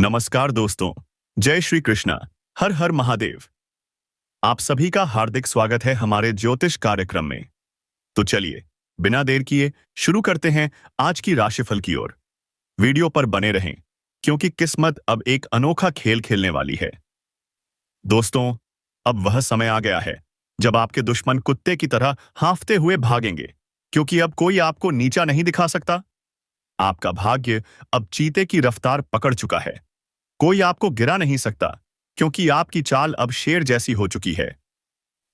नमस्कार दोस्तों। जय श्री कृष्णा। हर हर महादेव। आप सभी का हार्दिक स्वागत है हमारे ज्योतिष कार्यक्रम में। तो चलिए बिना देर किए शुरू करते हैं आज की राशिफल की ओर। वीडियो पर बने रहें क्योंकि किस्मत अब एक अनोखा खेल खेलने वाली है। दोस्तों, अब वह समय आ गया है जब आपके दुश्मन कुत्ते की तरह हांफते हुए भागेंगे, क्योंकि अब कोई आपको नीचा नहीं दिखा सकता। आपका भाग्य अब चीते की रफ्तार पकड़ चुका है। कोई आपको गिरा नहीं सकता, क्योंकि आपकी चाल अब शेर जैसी हो चुकी है।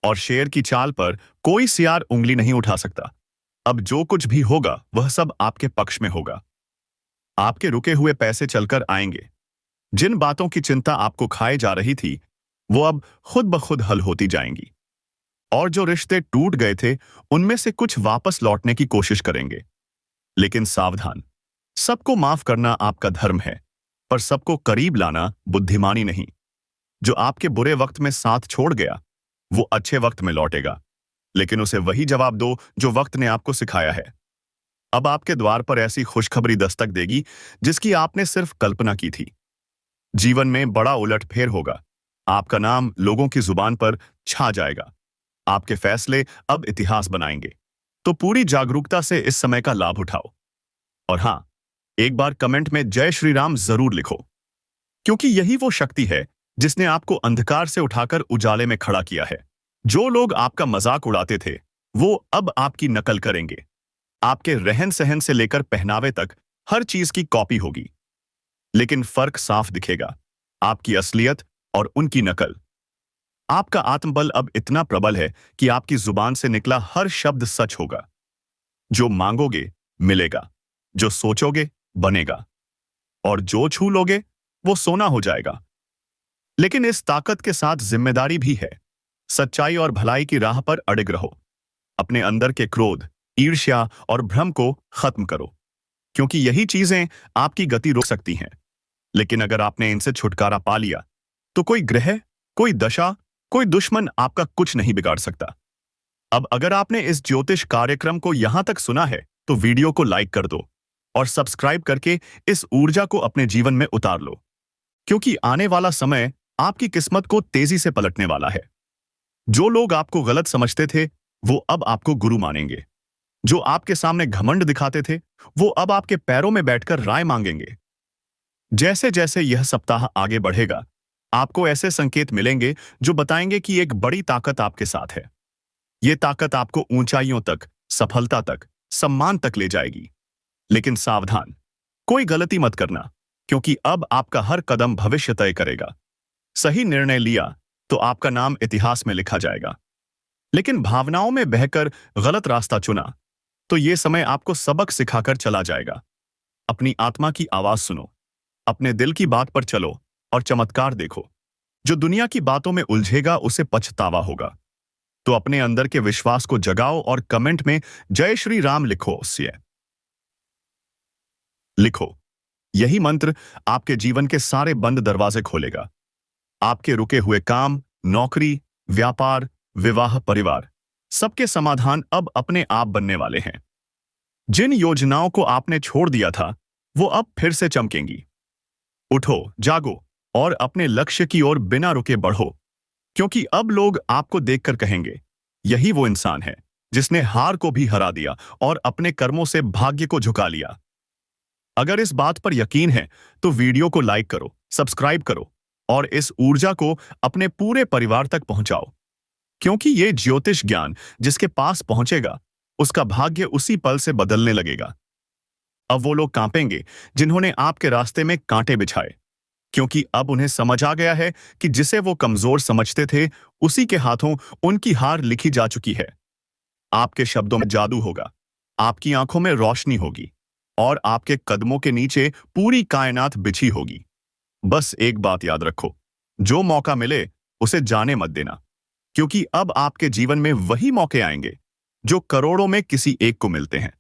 और शेर की चाल पर कोई सियार उंगली नहीं उठा सकता। अब जो कुछ भी होगा वह सब आपके पक्ष में होगा। आपके रुके हुए पैसे चलकर आएंगे। जिन बातों की चिंता आपको खाए जा रही थी वो अब खुद ब खुद हल होती जाएंगी। और जो रिश्ते टूट गए थे उनमें से कुछ वापस लौटने की कोशिश करेंगे। लेकिन सावधान, सबको माफ करना आपका धर्म है, पर सबको करीब लाना बुद्धिमानी नहीं। जो आपके बुरे वक्त में साथ छोड़ गया वो अच्छे वक्त में लौटेगा, लेकिन उसे वही जवाब दो जो वक्त ने आपको सिखाया है। अब आपके द्वार पर ऐसी खुशखबरी दस्तक देगी जिसकी आपने सिर्फ कल्पना की थी। जीवन में बड़ा उलटफेर होगा। आपका नाम लोगों की जुबान पर छा जाएगा। आपके फैसले अब इतिहास बनाएंगे। तो पूरी जागरूकता से इस समय का लाभ उठाओ। और हां, एक बार कमेंट में जय श्री राम जरूर लिखो, क्योंकि यही वो शक्ति है जिसने आपको अंधकार से उठाकर उजाले में खड़ा किया है। जो लोग आपका मजाक उड़ाते थे वो अब आपकी नकल करेंगे। आपके रहन सहन से लेकर पहनावे तक हर चीज की कॉपी होगी, लेकिन फर्क साफ दिखेगा, आपकी असलियत और उनकी नकल। आपका आत्मबल अब इतना प्रबल है कि आपकी जुबान से निकला हर शब्द सच होगा। जो मांगोगे मिलेगा, जो सोचोगे बनेगा, और जो छू लोगे वो सोना हो जाएगा। लेकिन इस ताकत के साथ जिम्मेदारी भी है। सच्चाई और भलाई की राह पर अडिग रहो। अपने अंदर के क्रोध, ईर्ष्या और भ्रम को खत्म करो, क्योंकि यही चीजें आपकी गति रोक सकती हैं। लेकिन अगर आपने इनसे छुटकारा पा लिया तो कोई ग्रह, कोई दशा, कोई दुश्मन आपका कुछ नहीं बिगाड़ सकता। अब अगर आपने इस ज्योतिष कार्यक्रम को यहां तक सुना है तो वीडियो को लाइक कर दो और सब्सक्राइब करके इस ऊर्जा को अपने जीवन में उतार लो, क्योंकि आने वाला समय आपकी किस्मत को तेजी से पलटने वाला है। जो लोग आपको गलत समझते थे वो अब आपको गुरु मानेंगे। जो आपके सामने घमंड दिखाते थे वो अब आपके पैरों में बैठकर राय मांगेंगे। जैसे जैसे यह सप्ताह आगे बढ़ेगा आपको ऐसे संकेत मिलेंगे जो बताएंगे कि एक बड़ी ताकत आपके साथ है। यह ताकत आपको ऊंचाइयों तक, सफलता तक, सम्मान तक ले जाएगी। लेकिन सावधान, कोई गलती मत करना, क्योंकि अब आपका हर कदम भविष्य तय करेगा। सही निर्णय लिया तो आपका नाम इतिहास में लिखा जाएगा, लेकिन भावनाओं में बहकर गलत रास्ता चुना तो यह समय आपको सबक सिखाकर चला जाएगा। अपनी आत्मा की आवाज सुनो, अपने दिल की बात पर चलो और चमत्कार देखो। जो दुनिया की बातों में उलझेगा उसे पछतावा होगा। तो अपने अंदर के विश्वास को जगाओ और कमेंट में जय श्री राम लिखो। यही मंत्र आपके जीवन के सारे बंद दरवाजे खोलेगा। आपके रुके हुए काम, नौकरी, व्यापार, विवाह, परिवार, सबके समाधान अब अपने आप बनने वाले हैं। जिन योजनाओं को आपने छोड़ दिया था वो अब फिर से चमकेंगी। उठो, जागो और अपने लक्ष्य की ओर बिना रुके बढ़ो, क्योंकि अब लोग आपको देखकर कहेंगे, यही वो इंसान है जिसने हार को भी हरा दिया और अपने कर्मों से भाग्य को झुका लिया। अगर इस बात पर यकीन है तो वीडियो को लाइक करो, सब्सक्राइब करो और इस ऊर्जा को अपने पूरे परिवार तक पहुंचाओ, क्योंकि ये ज्योतिष ज्ञान जिसके पास पहुंचेगा उसका भाग्य उसी पल से बदलने लगेगा। अब वो लोग कांपेंगे जिन्होंने आपके रास्ते में कांटे बिछाए, क्योंकि अब उन्हें समझ आ गया है कि जिसे वो कमजोर समझते थे उसी के हाथों उनकी हार लिखी जा चुकी है। आपके शब्दों में जादू होगा, आपकी आंखों में रोशनी होगी और आपके कदमों के नीचे पूरी कायनात बिछी होगी। बस एक बात याद रखो, जो मौका मिले उसे जाने मत देना, क्योंकि अब आपके जीवन में वही मौके आएंगे जो करोड़ों में किसी एक को मिलते हैं।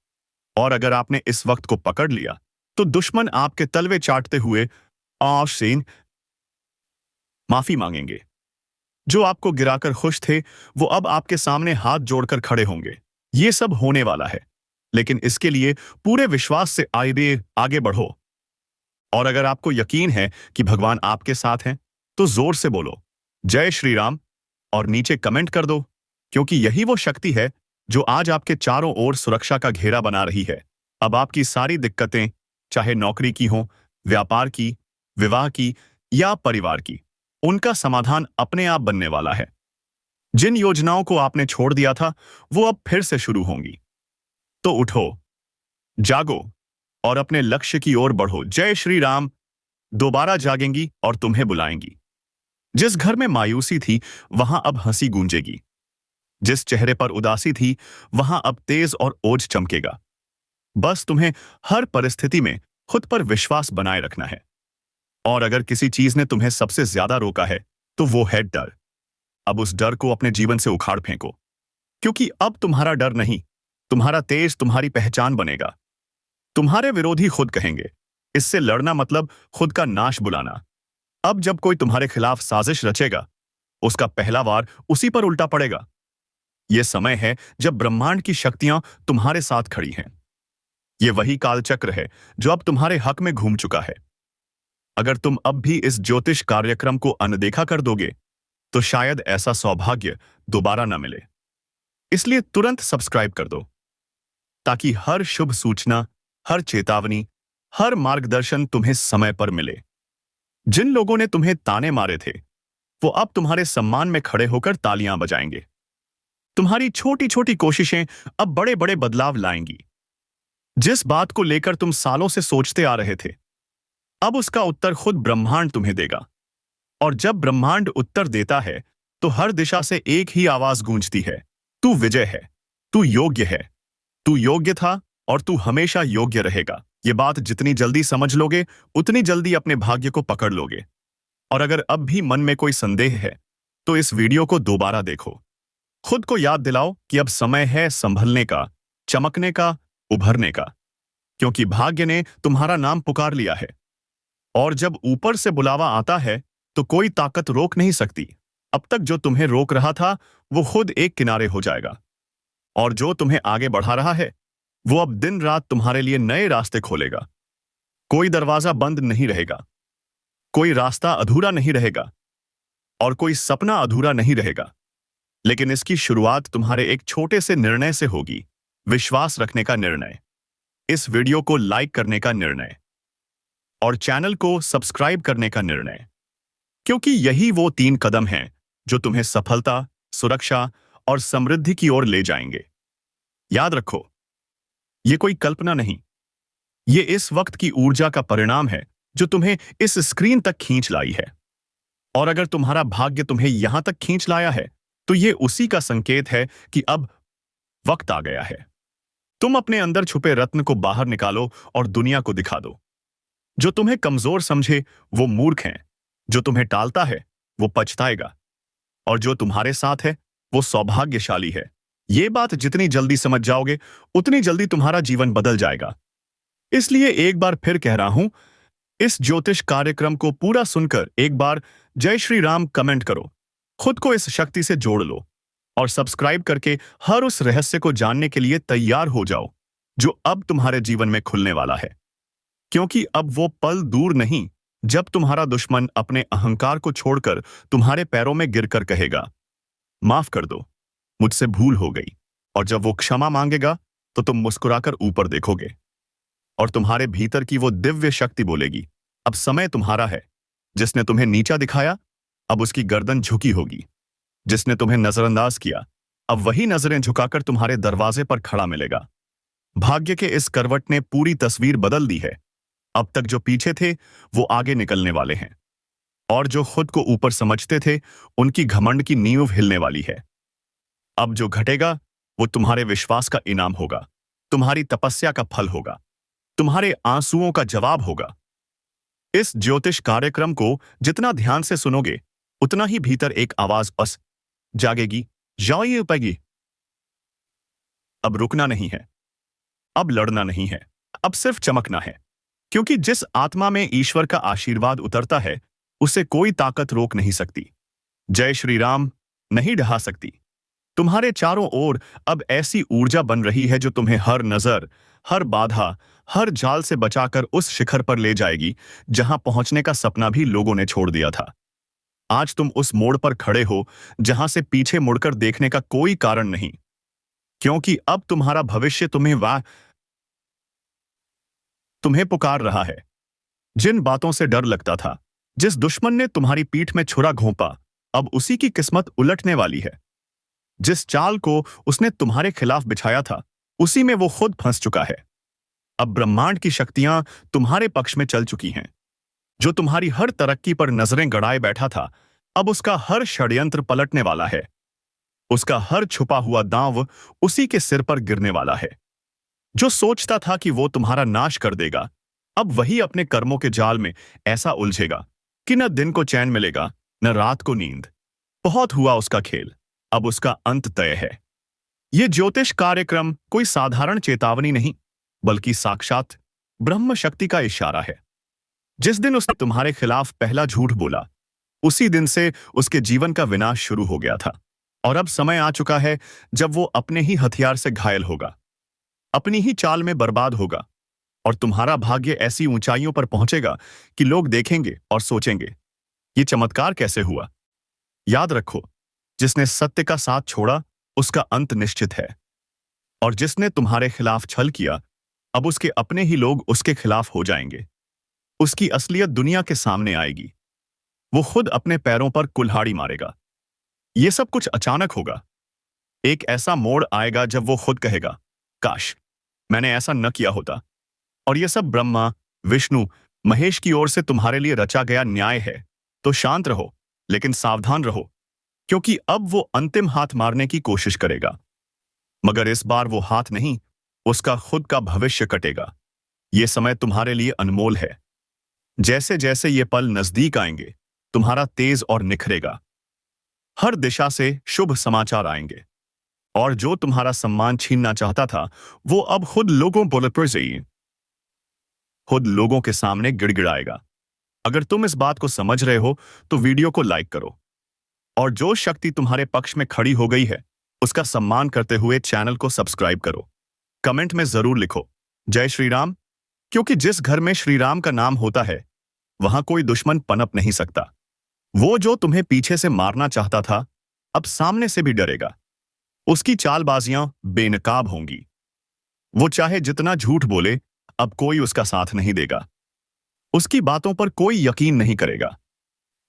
और अगर आपने इस वक्त को पकड़ लिया तो दुश्मन आपके तलवे चाटते हुए आपसे माफी मांगेंगे। जो आपको गिराकर खुश थे वो अब आपके सामने हाथ जोड़कर खड़े होंगे। ये सब होने वाला है, लेकिन इसके लिए पूरे विश्वास से आगे बढ़ो और अगर आपको यकीन है कि भगवान आपके साथ हैं, तो जोर से बोलो जय श्री राम और नीचे कमेंट कर दो, क्योंकि यही वो शक्ति है जो आज आपके चारों ओर सुरक्षा का घेरा बना रही है। अब आपकी सारी दिक्कतें, चाहे नौकरी की हो, व्यापार की, विवाह की या परिवार की, उनका समाधान अपने आप बनने वाला है। जिन योजनाओं को आपने छोड़ दिया था, वो अब फिर से शुरू होंगी। तो उठो, जागो और अपने लक्ष्य की ओर बढ़ो। जय श्री राम दोबारा जागेंगी और तुम्हें बुलाएंगी। जिस घर में मायूसी थी, वहां अब हंसी गूंजेगी। जिस चेहरे पर उदासी थी, वहां अब तेज और ओज चमकेगा। बस तुम्हें हर परिस्थिति में खुद पर विश्वास बनाए रखना है। और अगर किसी चीज ने तुम्हें सबसे ज्यादा रोका है, तो वो है डर। अब उस डर को अपने जीवन से उखाड़ फेंको, क्योंकि अब तुम्हारा डर नहीं, तुम्हारा तेज तुम्हारी पहचान बनेगा। तुम्हारे विरोधी खुद कहेंगे, इससे लड़ना मतलब खुद का नाश बुलाना। अब जब कोई तुम्हारे खिलाफ साजिश रचेगा, उसका पहला वार उसी पर उल्टा पड़ेगा। यह समय है जब ब्रह्मांड की शक्तियां तुम्हारे साथ खड़ी हैं। यह वही कालचक्र है जो अब तुम्हारे हक में घूम चुका है। अगर तुम अब भी इस ज्योतिष कार्यक्रम को अनदेखा कर दोगे, तो शायद ऐसा सौभाग्य दोबारा न मिले। इसलिए तुरंत सब्सक्राइब कर दो, ताकि हर शुभ सूचना, हर चेतावनी, हर मार्गदर्शन तुम्हें समय पर मिले। जिन लोगों ने तुम्हें ताने मारे थे, वो अब तुम्हारे सम्मान में खड़े होकर तालियां बजाएंगे। तुम्हारी छोटी छोटी कोशिशें अब बड़े बड़े बदलाव लाएंगी। जिस बात को लेकर तुम सालों से सोचते आ रहे थे, अब उसका उत्तर खुद ब्रह्मांड तुम्हें देगा। और जब ब्रह्मांड उत्तर देता है, तो हर दिशा से एक ही आवाज गूंजती है, तू विजय है, तू योग्य है, तू योग्य था और तू हमेशा योग्य रहेगा। ये बात जितनी जल्दी समझ लोगे, उतनी जल्दी अपने भाग्य को पकड़ लोगे। और अगर अब भी मन में कोई संदेह है, तो इस वीडियो को दोबारा देखो। खुद को याद दिलाओ कि अब समय है संभलने का, चमकने का, उभरने का, क्योंकि भाग्य ने तुम्हारा नाम पुकार लिया है। और जब ऊपर से बुलावा आता है, तो कोई ताकत रोक नहीं सकती। अब तक जो तुम्हें रोक रहा था, वो खुद एक किनारे हो जाएगा। और जो तुम्हें आगे बढ़ा रहा है, वो अब दिन रात तुम्हारे लिए नए रास्ते खोलेगा। कोई दरवाजा बंद नहीं रहेगा, कोई रास्ता अधूरा नहीं रहेगा और कोई सपना अधूरा नहीं रहेगा। लेकिन इसकी शुरुआत तुम्हारे एक छोटे से निर्णय से होगी। विश्वास रखने का निर्णय, इस वीडियो को लाइक करने का निर्णय और चैनल को सब्सक्राइब करने का निर्णय, क्योंकि यही वो 3 कदम हैं जो तुम्हें सफलता, सुरक्षा और समृद्धि की ओर ले जाएंगे। याद रखो, ये कोई कल्पना नहीं, ये इस वक्त की ऊर्जा का परिणाम है जो तुम्हें इस स्क्रीन तक खींच लाई है। और अगर तुम्हारा भाग्य तुम्हें यहां तक खींच लाया है, तो ये उसी का संकेत है कि अब वक्त आ गया है। तुम अपने अंदर छुपे रत्न को बाहर निकालो और दुनिया को दिखा दो। जो तुम्हें कमजोर समझे, वो मूर्ख हैं। जो तुम्हें टालता है, वो पछताएगा। और जो तुम्हारे साथ है, वो सौभाग्यशाली है। ये बात जितनी जल्दी समझ जाओगे, उतनी जल्दी तुम्हारा जीवन बदल जाएगा। इसलिए एक बार फिर कह रहा हूं, इस ज्योतिष कार्यक्रम को पूरा सुनकर एक बार जय श्री राम कमेंट करो। खुद को इस शक्ति से जोड़ लो और सब्सक्राइब करके हर उस रहस्य को जानने के लिए तैयार हो जाओ जो अब तुम्हारे जीवन में खुलने वाला है। क्योंकि अब वो पल दूर नहीं जब तुम्हारा दुश्मन अपने अहंकार को छोड़कर तुम्हारे पैरों में गिरकर कहेगा, माफ कर दो, मुझसे भूल हो गई। और जब वो क्षमा मांगेगा, तो तुम मुस्कुराकर ऊपर देखोगे और तुम्हारे भीतर की वो दिव्य शक्ति बोलेगी, अब समय तुम्हारा है। जिसने तुम्हें नीचा दिखाया, अब उसकी गर्दन झुकी होगी। जिसने तुम्हें नजरअंदाज किया, अब वही नजरें झुकाकर तुम्हारे दरवाजे पर खड़ा मिलेगा। भाग्य के इस करवट ने पूरी तस्वीर बदल दी है। अब तक जो पीछे थे, वो आगे निकलने वाले हैं। और जो खुद को ऊपर समझते थे, उनकी घमंड की नींव हिलने वाली है। अब जो घटेगा, वो तुम्हारे विश्वास का इनाम होगा, तुम्हारी तपस्या का फल होगा, तुम्हारे आंसुओं का जवाब होगा। इस ज्योतिष कार्यक्रम को जितना ध्यान से सुनोगे, उतना ही भीतर एक आवाज बस जागेगी, जाइए पैगी। अब रुकना नहीं है, अब लड़ना नहीं है, अब सिर्फ चमकना है। क्योंकि जिस आत्मा में ईश्वर का आशीर्वाद उतरता है, उसे कोई ताकत रोक नहीं सकती। जय श्री राम नहीं ढहा सकती। तुम्हारे चारों ओर अब ऐसी ऊर्जा बन रही है जो तुम्हें हर नजर, हर बाधा, हर जाल से बचाकर उस शिखर पर ले जाएगी जहां पहुंचने का सपना भी लोगों ने छोड़ दिया था। आज तुम उस मोड़ पर खड़े हो जहां से पीछे मुड़कर देखने का कोई कारण नहीं, क्योंकि अब तुम्हारा भविष्य तुम्हें पुकार रहा है। जिन बातों से डर लगता था, जिस दुश्मन ने तुम्हारी पीठ में छुरा घोंपा, अब उसी की किस्मत उलटने वाली है। जिस चाल को उसने तुम्हारे खिलाफ बिछाया था, उसी में वो खुद फंस चुका है। अब ब्रह्मांड की शक्तियां तुम्हारे पक्ष में चल चुकी हैं। जो तुम्हारी हर तरक्की पर नजरें गड़ाए बैठा था, अब उसका हर षड्यंत्र पलटने वाला है। उसका हर छुपा हुआ दांव उसी के सिर पर गिरने वाला है। जो सोचता था कि वो तुम्हारा नाश कर देगा, अब वही अपने कर्मों के जाल में ऐसा उलझेगा कि न दिन को चैन मिलेगा, न रात को नींद। बहुत हुआ उसका खेल, अब उसका अंत तय है। यह ज्योतिष कार्यक्रम कोई साधारण चेतावनी नहीं, बल्कि साक्षात ब्रह्म शक्ति का इशारा है। जिस दिन उसने तुम्हारे खिलाफ पहला झूठ बोला, उसी दिन से उसके जीवन का विनाश शुरू हो गया था। और अब समय आ चुका है जब वो अपने ही हथियार से घायल होगा, अपनी ही चाल में बर्बाद होगा, और तुम्हारा भाग्य ऐसी ऊंचाइयों पर पहुंचेगा कि लोग देखेंगे और सोचेंगे, ये चमत्कार कैसे हुआ। याद रखो, जिसने सत्य का साथ छोड़ा, उसका अंत निश्चित है। और जिसने तुम्हारे खिलाफ छल किया, अब उसके अपने ही लोग उसके खिलाफ हो जाएंगे। उसकी असलियत दुनिया के सामने आएगी। वो खुद अपने पैरों पर कुल्हाड़ी मारेगा। ये सब कुछ अचानक होगा। एक ऐसा मोड़ आएगा जब वो खुद कहेगा, काश मैंने ऐसा न किया होता। और ये सब ब्रह्मा, विष्णु, महेश की ओर से तुम्हारे लिए रचा गया न्याय है। तो शांत रहो, लेकिन सावधान रहो, क्योंकि अब वो अंतिम हाथ मारने की कोशिश करेगा। मगर इस बार वो हाथ नहीं, उसका खुद का भविष्य कटेगा। ये समय तुम्हारे लिए अनमोल है। जैसे जैसे ये पल नजदीक आएंगे, तुम्हारा तेज और निखरेगा। हर दिशा से शुभ समाचार आएंगे, और जो तुम्हारा सम्मान छीनना चाहता था, वो अब खुद लोगों के सामने गिड़गिड़ाएगा। अगर तुम इस बात को समझ रहे हो, तो वीडियो को लाइक करो, और जो शक्ति तुम्हारे पक्ष में खड़ी हो गई है, उसका सम्मान करते हुए चैनल को सब्सक्राइब करो। कमेंट में जरूर लिखो, जय श्री राम, क्योंकि जिस घर में श्री राम का नाम होता है, वहां कोई दुश्मन पनप नहीं सकता। वो जो तुम्हें पीछे से मारना चाहता था, अब सामने से भी डरेगा। उसकी चालबाजियां बेनकाब होंगी। वो चाहे जितना झूठ बोले, अब कोई उसका साथ नहीं देगा। उसकी बातों पर कोई यकीन नहीं करेगा।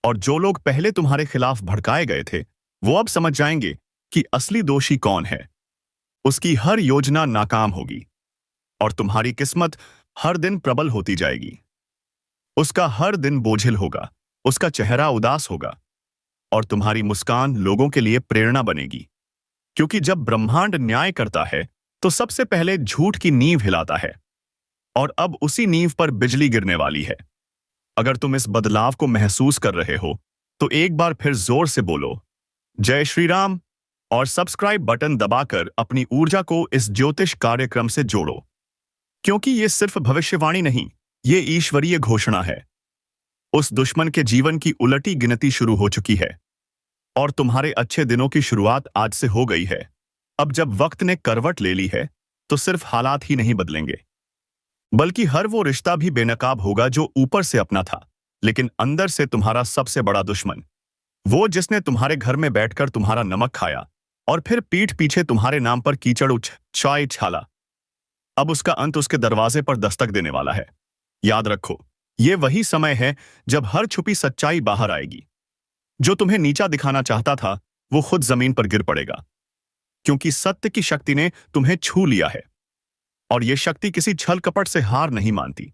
और जो लोग पहले तुम्हारे खिलाफ भड़काए गए थे, वो अब समझ जाएंगे कि असली दोषी कौन है। उसकी हर योजना नाकाम होगी, और तुम्हारी किस्मत हर दिन प्रबल होती जाएगी। उसका हर दिन बोझिल होगा, उसका चेहरा उदास होगा, और तुम्हारी मुस्कान लोगों के लिए प्रेरणा बनेगी। क्योंकि जब ब्रह्मांड न्याय करता है, तो सबसे पहले झूठ की नींव हिलाता है, और अब उसी नींव पर बिजली गिरने वाली है। अगर तुम इस बदलाव को महसूस कर रहे हो, तो एक बार फिर जोर से बोलो, जय श्री राम, और सब्सक्राइब बटन दबाकर अपनी ऊर्जा को इस ज्योतिष कार्यक्रम से जोड़ो। क्योंकि ये सिर्फ भविष्यवाणी नहीं, ये ईश्वरीय घोषणा है। उस दुश्मन के जीवन की उलटी गिनती शुरू हो चुकी है, और तुम्हारे अच्छे दिनों की शुरुआत आज से हो गई है। अब जब वक्त ने करवट ले ली है, तो सिर्फ हालात ही नहीं बदलेंगे, बल्कि हर वो रिश्ता भी बेनकाब होगा जो ऊपर से अपना था, लेकिन अंदर से तुम्हारा सबसे बड़ा दुश्मन। वो जिसने तुम्हारे घर में बैठकर तुम्हारा नमक खाया, और फिर पीठ पीछे तुम्हारे नाम पर कीचड़ चाय छाला, अब उसका अंत उसके दरवाजे पर दस्तक देने वाला है। याद रखो, ये वही समय है जब हर छुपी सच्चाई बाहर आएगी। जो तुम्हें नीचा दिखाना चाहता था, वो खुद जमीन पर गिर पड़ेगा, क्योंकि सत्य की शक्ति ने तुम्हें छू लिया है। और यह शक्ति किसी छल कपट से हार नहीं मानती।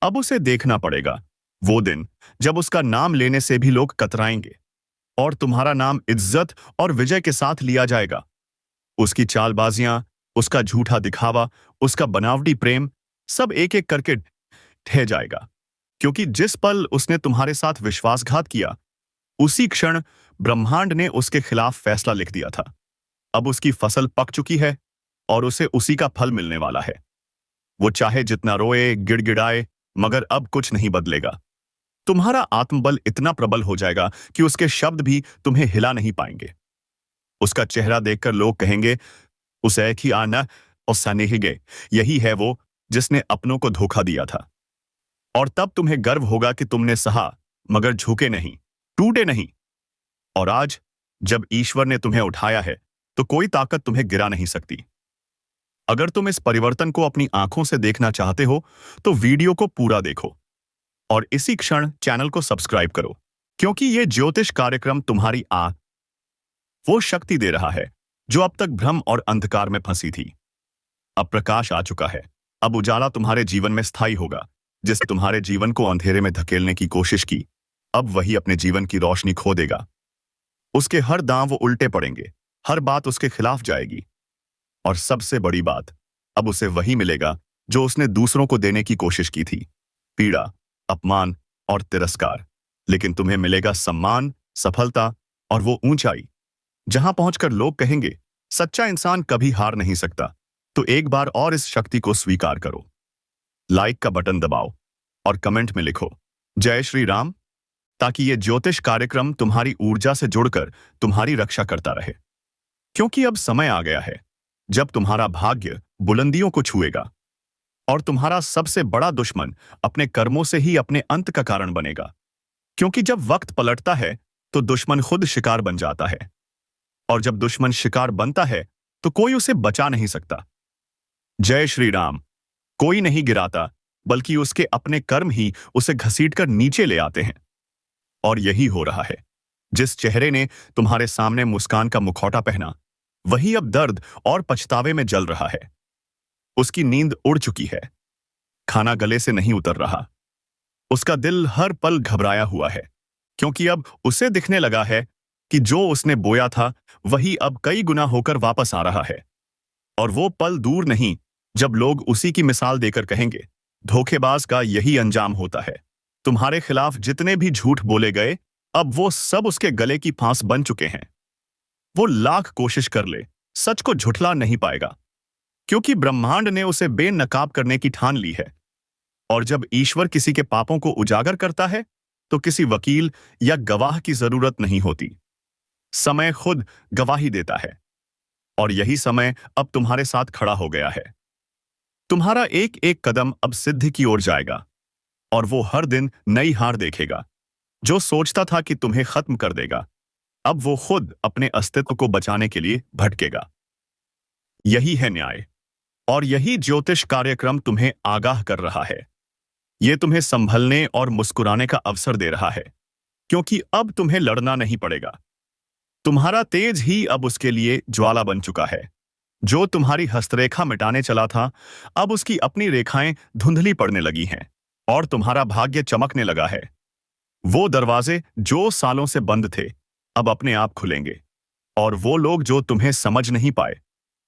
अब उसे देखना पड़ेगा, वो दिन जब उसका नाम लेने से भी लोग कतराएंगे, और तुम्हारा नाम इज्जत और विजय के साथ लिया जाएगा। उसकी चालबाजियां, उसका झूठा दिखावा, उसका बनावटी प्रेम, सब एक एक करके ढह जाएगा। क्योंकि जिस पल उसने तुम्हारे साथ विश्वासघात किया, उसी क्षण ब्रह्मांड ने उसके खिलाफ फैसला लिख दिया था। अब उसकी फसल पक चुकी है, और उसे उसी का फल मिलने वाला है। वो चाहे जितना रोए, गिड़गिड़ाए, मगर अब कुछ नहीं बदलेगा। तुम्हारा आत्मबल इतना प्रबल हो जाएगा कि उसके शब्द भी तुम्हें हिला नहीं पाएंगे। उसका चेहरा देखकर लोग कहेंगे, उसे एक ही आना और सने ही गए। यही है वो जिसने अपनों को धोखा दिया था। और तब तुम्हें गर्व होगा कि तुमने सहा, मगर झुके नहीं, टूटे नहीं। और आज जब ईश्वर ने तुम्हें उठाया है, तो कोई ताकत तुम्हें गिरा नहीं सकती। अगर तुम इस परिवर्तन को अपनी आंखों से देखना चाहते हो, तो वीडियो को पूरा देखो और इसी क्षण चैनल को सब्सक्राइब करो, क्योंकि यह ज्योतिष कार्यक्रम तुम्हारी वो शक्ति दे रहा है जो अब तक भ्रम और अंधकार में फंसी थी। अब प्रकाश आ चुका है। अब उजाला तुम्हारे जीवन में स्थायी होगा। जिसने तुम्हारे जीवन को अंधेरे में धकेलने की कोशिश की, अब वही अपने जीवन की रोशनी खो देगा। उसके हर दांव वो उल्टे पड़ेंगे, हर बात उसके खिलाफ जाएगी। और सबसे बड़ी बात, अब उसे वही मिलेगा जो उसने दूसरों को देने की कोशिश की थी, पीड़ा, अपमान और तिरस्कार। लेकिन तुम्हें मिलेगा सम्मान, सफलता और वो ऊंचाई जहां पहुंचकर लोग कहेंगे, सच्चा इंसान कभी हार नहीं सकता। तो एक बार और इस शक्ति को स्वीकार करो। लाइक का बटन दबाओ और कमेंट में लिखो जय श्री राम, ताकि ये ज्योतिष कार्यक्रम तुम्हारी ऊर्जा से जुड़कर तुम्हारी रक्षा करता रहे। क्योंकि अब समय आ गया है जब तुम्हारा भाग्य बुलंदियों को छुएगा और तुम्हारा सबसे बड़ा दुश्मन अपने कर्मों से ही अपने अंत का कारण बनेगा। क्योंकि जब वक्त पलटता है तो दुश्मन खुद शिकार बन जाता है, और जब दुश्मन शिकार बनता है तो कोई उसे बचा नहीं सकता। जय श्री राम। कोई नहीं गिराता, बल्कि उसके अपने कर्म ही उसे घसीटकर नीचे ले आते हैं। और यही हो रहा है। जिस चेहरे ने तुम्हारे सामने मुस्कान का मुखौटा पहना, वही अब दर्द और पछतावे में जल रहा है। उसकी नींद उड़ चुकी है, खाना गले से नहीं उतर रहा। उसका दिल हर पल घबराया हुआ है, क्योंकि अब उसे दिखने लगा है कि जो उसने बोया था वही अब कई गुना होकर वापस आ रहा है। और वो पल दूर नहीं जब लोग उसी की मिसाल देकर कहेंगे, धोखेबाज का यही अंजाम होता है। तुम्हारे खिलाफ जितने भी झूठ बोले गए, अब वो सब उसके गले की फांस बन चुके हैं। वो लाख कोशिश कर ले, सच को झुठला नहीं पाएगा, क्योंकि ब्रह्मांड ने उसे बेनकाब करने की ठान ली है। और जब ईश्वर किसी के पापों को उजागर करता है, तो किसी वकील या गवाह की जरूरत नहीं होती। समय खुद गवाही देता है। और यही समय अब तुम्हारे साथ खड़ा हो गया है। तुम्हारा एक एक कदम अब सिद्धि की ओर जाएगा, और वो हर दिन नई हार देखेगा। जो सोचता था कि तुम्हें खत्म कर देगा, अब वो खुद अपने अस्तित्व को बचाने के लिए भटकेगा। यही है न्याय, और यही ज्योतिष कार्यक्रम तुम्हें आगाह कर रहा है। ये तुम्हें संभलने और मुस्कुराने का अवसर दे रहा है, क्योंकि अब तुम्हें लड़ना नहीं पड़ेगा। तुम्हारा तेज ही अब उसके लिए ज्वाला बन चुका है। जो तुम्हारी हस्तरेखा मिटाने चला था, अब उसकी अपनी रेखाएं धुंधली पड़ने लगी हैं, और तुम्हारा भाग्य चमकने लगा है। वो दरवाजे जो सालों से बंद थे, अब अपने आप खुलेंगे। और वो लोग जो तुम्हें समझ नहीं पाए,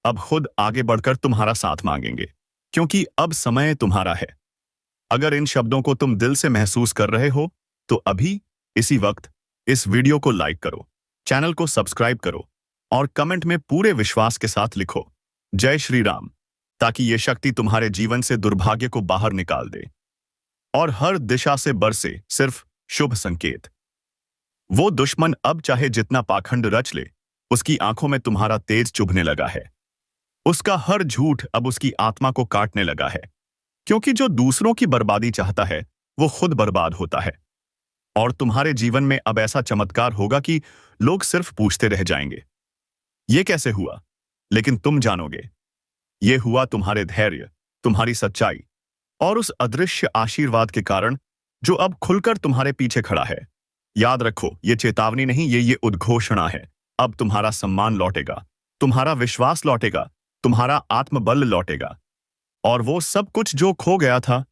अब खुद आगे बढ़कर तुम्हारा साथ मांगेंगे, क्योंकि अब समय तुम्हारा है। अगर इन शब्दों को तुम दिल से महसूस कर रहे हो, तो अभी इसी वक्त इस वीडियो को लाइक करो, चैनल को सब्सक्राइब करो और कमेंट में पूरे विश्वास के साथ लिखो जय श्री राम, ताकि ये शक्ति तुम्हारे जीवन से दुर्भाग्य को बाहर निकाल दे और हर दिशा से बरसे सिर्फ शुभ संकेत। वो दुश्मन अब चाहे जितना पाखंड रच ले, उसकी आंखों में तुम्हारा तेज चुभने लगा है। उसका हर झूठ अब उसकी आत्मा को काटने लगा है, क्योंकि जो दूसरों की बर्बादी चाहता है, वो खुद बर्बाद होता है। और तुम्हारे जीवन में अब ऐसा चमत्कार होगा कि लोग सिर्फ पूछते रह जाएंगे, ये कैसे हुआ? लेकिन तुम जानोगे, ये हुआ तुम्हारे धैर्य, तुम्हारी सच्चाई और उस अदृश्य आशीर्वाद के कारण जो अब खुलकर तुम्हारे पीछे खड़ा है। याद रखो, ये चेतावनी नहीं, ये उद्घोषणा है। अब तुम्हारा सम्मान लौटेगा, तुम्हारा विश्वास लौटेगा, तुम्हारा आत्मबल लौटेगा, और वो सब कुछ जो खो गया था,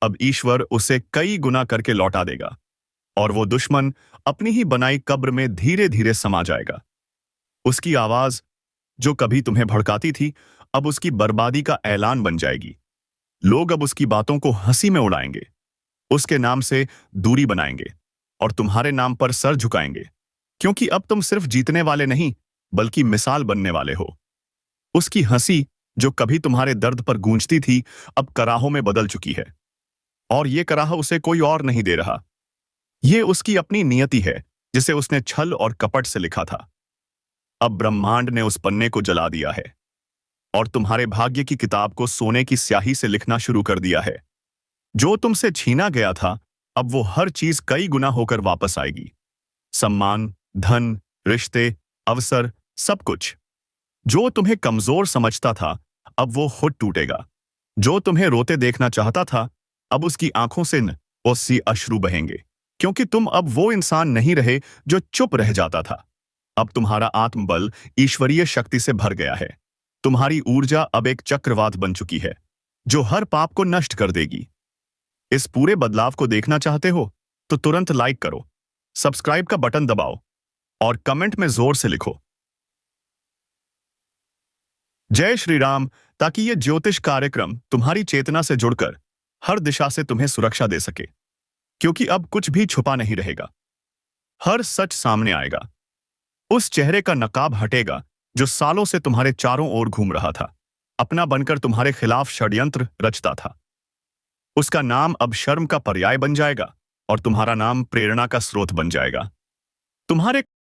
अब ईश्वर उसे कई गुना करके लौटा देगा। और वो दुश्मन अपनी ही बनाई कब्र में धीरे धीरे समा जाएगा। उसकी आवाज जो कभी तुम्हें भड़काती थी, अब उसकी बर्बादी का ऐलान बन जाएगी। लोग अब उसकी बातों को हंसी में उड़ाएंगे, उसके नाम से दूरी बनाएंगे और तुम्हारे नाम पर सर झुकाएंगे, क्योंकि अब तुम सिर्फ जीतने वाले नहीं, बल्कि मिसाल बनने वाले हो। उसकी हंसी जो कभी तुम्हारे दर्द पर गूंजती थी, अब कराहों में बदल चुकी है, और ये कराह उसे कोई और नहीं दे रहा। ये उसकी अपनी नियति है, जिसे उसने छल और कपट से लिखा था। अब ब्रह्मांड ने उस पन्ने को जला दिया है, और तुम्हारे भाग्य की किताब को सोने की स्याही से लिखना शुरू कर दिया है। जो तुमसे छीना गया था, अब वो हर चीज कई गुना होकर वापस आएगी। सम्मान, धन, रिश्ते, अवसर, सब कुछ। जो तुम्हें कमजोर समझता था, अब वो खुद टूटेगा। जो तुम्हें रोते देखना चाहता था, अब उसकी आंखों से उससे अश्रु बहेंगे, क्योंकि तुम अब वो इंसान नहीं रहे जो चुप रह जाता था। अब तुम्हारा आत्मबल ईश्वरीय शक्ति से भर गया है। तुम्हारी ऊर्जा अब एक चक्रवात बन चुकी है, जो हर पाप को नष्ट कर देगी। इस पूरे बदलाव को देखना चाहते हो तो तुरंत लाइक करो, सब्सक्राइब का बटन दबाओ और कमेंट में जोर से लिखो जय श्री राम, ताकि ये ज्योतिष कार्यक्रम तुम्हारी चेतना से जुड़कर हर दिशा से तुम्हें सुरक्षा दे सके। क्योंकि अब कुछ भी छुपा नहीं रहेगा, हर सच सामने आएगा। उस चेहरे का नकाब हटेगा जो सालों से तुम्हारे चारों ओर घूम रहा था, अपना बनकर तुम्हारे खिलाफ षड्यंत्र रचता था। उसका नाम अब शर्म का पर्याय बन जाएगा और तुम्हारा नाम प्रेरणा का स्रोत बन जाएगा। तुम्हारे